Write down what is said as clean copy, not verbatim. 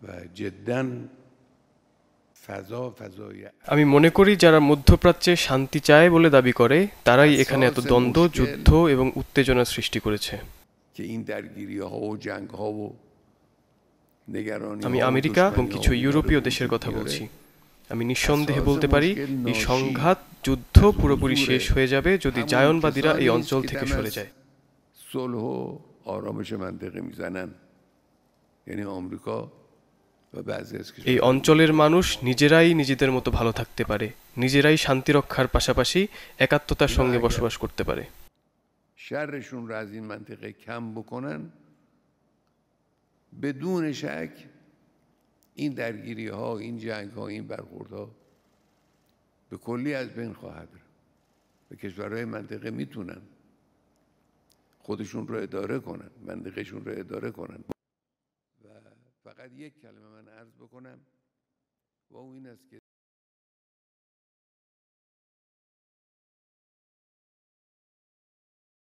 و جدا فضای আমি মনে করি যারা মধ্যপ্রাচ্যে শান্তি চায় বলে দাবি করে তারাই এখানে এত দ্বন্দ্ব, যুদ্ধ এবং উত্তেজনা সৃষ্টি করেছে। که این درگیری‌ها و جنگ‌ها و نگرانی‌ها আমি و আমেরিকা এবং دشمنی‌ها কিছু و اینا ইউরোপীয় رو দেশের وجود কথা বলছি। میاره আমি নিঃসন্দেহে اساس বলতে পারি مشکل এই ناشی সংঘাত, যুদ্ধ از পুরোপুরি حضور শেষ হয়ে যাবে যদি همون জায়নবাদীরা کسانی এই است অঞ্চল که থেকে دم সরে از যায়। صلح و آرامش منطقه میزنن یعنی آمریکا و بعضی از এই کشورهای অঞ্চলের মানুষ নিজেরাই নিজেদের মতো ভালো থাকতে পারে, নিজেরাই শান্তি রক্ষার পাশাপাশি একাত্মতার সঙ্গে বসবাস করতে পারে। شرشون رو از این منطقه کم بکنن بدون شک این درگیری ها، این جنگ ها، این برخوردها به کلی از بین خواهد رفت و کشورهای منطقه میتونن خودشون رو اداره کنن، منطقهشون رو اداره کنن. و فقط یک کلمه من عرض بکنم و اون این است که